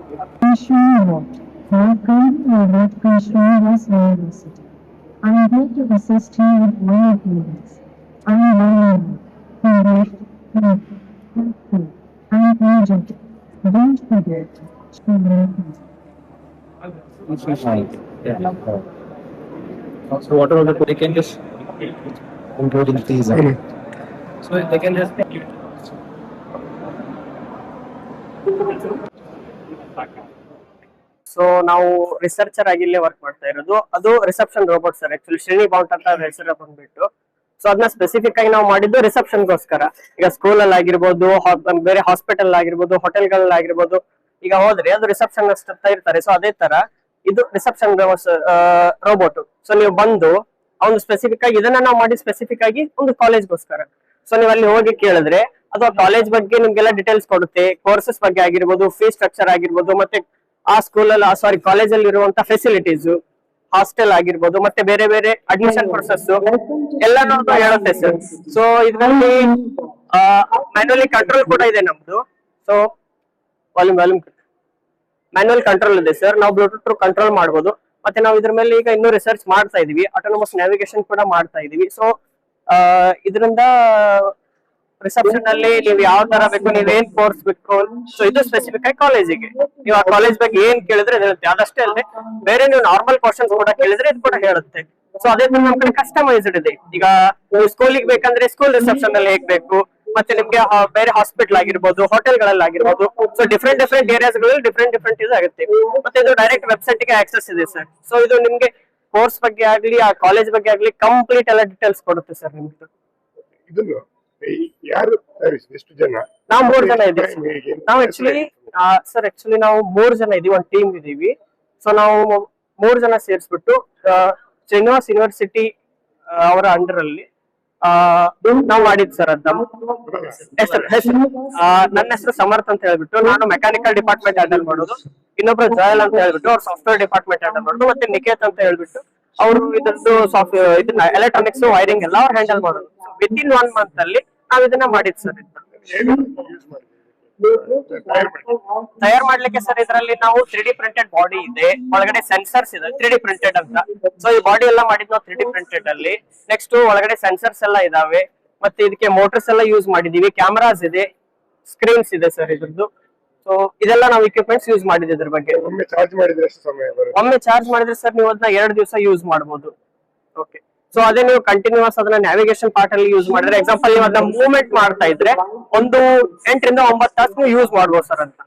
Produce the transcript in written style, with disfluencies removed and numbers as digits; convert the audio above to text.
Welcome to Consumer's University. I am here to assist you with all your needs. I am learning, correct, helpful, and urgent. Don't forget to learn. So what are the they can just including fees. So they can just so ನಾವು researcher ಆಗಿ ಇಲ್ಲೇ work ಮಾಡ್ತಾ ಇರೋದು. ಅದು reception robot sir. Actually ಶ್ರೇಣಿ ಬೌಂಟ್ ಅಂತ ಹೆಸರು ಬಂದ್ಬಿಟ್ಟು. ಸೊ ಅದನ್ನ ಸ್ಪೆಸಿಫಿಕ್ ಆಗಿ ನಾವು ಮಾಡಿದ್ದು ರಿಸೆಪ್ಷನ್ಗೋಸ್ಕರ. ಈಗ ಸ್ಕೂಲ್ ಅಲ್ಲಿ ಆಗಿರ್ಬೋದು, ಬೇರೆ ಹಾಸ್ಪಿಟಲ್ ಆಗಿರ್ಬೋದು, ಹೋಟೆಲ್ಗಳಲ್ಲಿ ಆಗಿರ್ಬೋದು, ಈಗ ಹೋದ್ರೆ ಅದು ರಿಸೆಪ್ಷನ್ ಅಂತ ಇರ್ತಾರೆ. ಸೊ ಅದೇ ತರ ಇದು ರಿಸೆಪ್ಷನ್ ರೋಬೋಟ್. ಸೊ ನೀವು ಬಂದು ಅವ್ನು ಸ್ಪೆಸಿಫಿಕ್ ಆಗಿ ಇದನ್ನ ನಾವು ಮಾಡಿ ಸ್ಪೆಸಿಫಿಕ್ ಆಗಿ ಒಂದು ಕಾಲೇಜ್ಗೋಸ್ಕರ. ಸೊ ನೀವು ಅಲ್ಲಿ ಹೋಗಿ ಕೇಳಿದ್ರೆ ಅದು ಆ ಕಾಲೇಜ್ ಬಗ್ಗೆ ನಿಮ್ಗೆಲ್ಲ ಡೀಟೇಲ್ಸ್ ಕೊಡುತ್ತೆ. ಕೋರ್ಸಸ್ ಬಗ್ಗೆ ಆಗಿರ್ಬೋದು, ಫೀಸ್ ಸ್ಟ್ರಕ್ಚರ್ ಆಗಿರ್ಬೋದು, ಮತ್ತೆ ಆ ಸ್ಕೂಲ್ ಅಲ್ಲಿ ಕಾಲೇಜ್ ಅಲ್ಲಿ ಇರುವಂತ ಫೆಸಿಲಿಟೀಸ್, ಹಾಸ್ಟೆಲ್ ಆಗಿರ್ಬೋದು, ಮತ್ತೆ ಬೇರೆ ಬೇರೆ ಅಡ್ಮಿಷನ್ ಪ್ರೊಸೆಸ್ ಎಲ್ಲಾನು ಹೇಳುತ್ತೆ ಸರ್. ಸೊ ಇದರಲ್ಲಿ ಮ್ಯಾನ್ಯುವಲಿ ಕಂಟ್ರೋಲ್ ಕೂಡ ಇದೆ ನಮ್ದು. ಸೊ ವಾಲ್ಯೂಮ್ ಮ್ಯಾನ್ಯುವಲ್ ಕಂಟ್ರೋಲ್ ಇದೆ ಸರ್. ನಾವು ಬ್ಲೂಟೂತ್ ಕಂಟ್ರೋಲ್ ಮಾಡಬಹುದು. ಮತ್ತೆ ನಾವು ಇದ್ರ ಮೇಲೆ ಈಗ ಇನ್ನೂ ರಿಸರ್ಚ್ ಮಾಡ್ತಾ ಇದೀವಿ. ಆಟೋನಮಸ್ ನ್ಯಾವಿಗೇಷನ್ ಕೂಡ ಮಾಡ್ತಾ ಇದೀವಿ. ಸೊ ಇದರಿಂದ ರಿಸೆಪ್ಷನ್ ಅಲ್ಲಿ ನೀವು ಯಾವ ತರ ಬೇಕು, ನೀವ್ ಏನ್ ಕೋರ್ಸ್ ಬೇಕು, ಸೊ ಇದು ಸ್ಪೆಸಿಫಿಕ್ ಆಗಿ ಕಾಲೇಜಿಗೆ ನೀವು ಆ ಕಾಲೇಜ್ ಬಗ್ಗೆ ಏನ್ ಕೇಳಿದ್ರೆ ಹೇಳುತ್ತೆ. ಅದಷ್ಟೇ ಅಲ್ಲದೆ ಬೇರೆ ನೀವು ನಾರ್ಮಲ್ ಕ್ವಶನ್ಸ್ ಕೂಡ ಕೇಳಿದ್ರೆ ಇದು ಕೂಡ ಹೇಳುತ್ತೆ. ಸೊ ಅದೇ ತರ ನಮ್ ಕಡೆ ಕಸ್ಟಮೈಸ್ಡ್ ಇದೆ. ಈಗ ನೀವು ಸ್ಕೂಲಿಗೆ ಬೇಕಂದ್ರೆ ಸ್ಕೂಲ್ ರಿಸೆಪ್ಷನ್ ಅಲ್ಲಿ ಹೇಗ್ಬೇಕು, ಮತ್ತೆ ನಿಮ್ಗೆ ಬೇರೆ ಹಾಸ್ಪಿಟಲ್ ಆಗಿರ್ಬೋದು, ಹೋಟೆಲ್ ಗಳಲ್ಲಿ ಆಗಿರ್ಬೋದು, ಸೊ ಡಿಫ್ರೆಂಟ್ ಏರಿಯಾಸ್ ಗಳಲ್ಲಿ ಡಿಫ್ರೆಂಟ್ ಇದು ಆಗುತ್ತೆ. ಮತ್ತೆ ಇದು ಡೈರೆಕ್ಟ್ ವೆಬ್ಸೈಟ್ ಗೆ ಆಕ್ಸೆಸ್ ಇದೆ ಸರ್. ಸೊ ಇದು ನಿಮ್ಗೆ ಕೋರ್ಸ್ ಬಗ್ಗೆ ಆಗ್ಲಿ, ಆ ಕಾಲೇಜ್ ಬಗ್ಗೆ ಆಗ್ಲಿ ಕಂಪ್ಲೀಟ್ ಎಲ್ಲ ಡೀಟೇಲ್ಸ್ ಕೊಡುತ್ತೆ ಸರ್ ನಿಮ್ಗೆ. ಯಾರು ಎಷ್ಟು ಜನ? ನಾವು 3 ಜನ ಇದ್ದೀವಿ. ನಾವು ಆಕ್ಚುಲಿ ನಾವು 3 ಜನ ಇದೀವಿ, ಒಂದು ಟೀಮ್ ಇದೀವಿ. ಸೊ ನಾವು 3 ಜನ ಸೇರಿಸ್ಬಿಟ್ಟು ಶ್ರೀನಿವಾಸ್ ಯೂನಿವರ್ಸಿಟಿ ಅವರ ಅಂಡರ್ ಅಲ್ಲಿ ನಾವು ಮಾಡಿದ್ ಸರ್. ಅದ್ ನನ್ನ ಹೆಸರು ಸಮರ್ಥ್ ಅಂತ ಹೇಳ್ಬಿಟ್ಟು, ನಾನು ಮೆಕ್ಯಾನಿಕಲ್ ಡಿಪಾರ್ಟ್ಮೆಂಟ್ ಹ್ಯಾಂಡಲ್ ಮಾಡೋದು. ಇನ್ನೊಬ್ರು ಜಯಲ್ ಅಂತ ಹೇಳ್ಬಿಟ್ಟು ಅವ್ರು ಸಾಫ್ಟ್ವೇರ್ ಡಿಪಾರ್ಟ್ಮೆಂಟ್ ಹ್ಯಾಂಡಲ್ ಮಾಡೋದು. ಮತ್ತೆ ನಿಕೇತ್ ಅಂತ ಹೇಳ್ಬಿಟ್ಟು ಅವರು ಇದ್ರದ್ದು ಸಾಫ್ಟ್ವೇರ್ ಇದನ್ನ ಎಲೆಕ್ಟ್ರಾನಿಕ್ಸ್ ವೈರಿಂಗ್ ಎಲ್ಲ ಅವ್ರು ಹ್ಯಾಂಡಲ್ ಮಾಡೋದು. ವಿತಿನ್ 1 ಮಂತ್ ಅಲ್ಲಿ ನಾವ್ ಇದನ್ನ ಮಾಡಿದ್ ಸರ್. ತಯಾರು ಮಾಡ್ಲಿಕ್ಕೆ ಸರ್ ಇದರಲ್ಲಿ ನಾವು 3D ಪ್ರಿಂಟೆಡ್ ಬಾಡಿ ಇದೆ, ಒಳಗಡೆ ಸೆನ್ಸರ್ಸ್ ಇದೆ 3D ಪ್ರಿಂಟೆಡ್ ಅಂತ. ಸೊ ಈ ಬಾಡಿ ಎಲ್ಲ ಮಾಡಿದ್ ನಾವು 3D ಪ್ರಿಂಟೆಡ್ ಅಲ್ಲಿ. ನೆಕ್ಸ್ಟ್ ಒಳಗಡೆ ಸೆನ್ಸರ್ಸ್ ಎಲ್ಲ ಇದಾವೆ, ಮತ್ತೆ ಇದಕ್ಕೆ ಮೋಟರ್ಸ್ ಎಲ್ಲ ಯೂಸ್ ಮಾಡಿದೀವಿ, ಕ್ಯಾಮರಾಸ್ ಇದೆ, ಸ್ಕ್ರೀನ್ಸ್ ಇದೆ ಸರ್ ಇದ್ರದ್ದು. ಸೊ ಇದೆಲ್ಲ ನಾವು ಇಕ್ವಿಪ್ಮೆಂಟ್ಸ್ ಯೂಸ್ ಮಾಡಿದ್ವಿ. ಇದ್ರ ಬಗ್ಗೆ ಒಮ್ಮೆ ಚಾರ್ಜ್ ಮಾಡಿದ್ರೆ ಸರ್ ನೀವು ಅದನ್ನ 2 ದಿವಸ ಯೂಸ್ ಮಾಡಬಹುದು. ಓಕೆ. ಸೊ ಅದೇ ನೀವು ಕಂಟಿನ್ಯೂಸ್ ಅದನ್ನ ನ್ಯಾವಿಗೇಷನ್ ಪಾರ್ಟ್ ಅಲ್ಲಿ ಯೂಸ್ ಮಾಡಿದ್ರೆ, ಎಕ್ಸಾಂಪಲ್ ನೀವು ಅದನ್ನ ಮೂವ್ಮೆಂಟ್ ಮಾಡ್ತಾ ಇದ್ರೆ ಒಂದು 8 ರಿಂದ 9 ತಾಸು ಯೂಸ್ ಮಾಡ್ಬೋದು ಸರ್ ಅಂತ.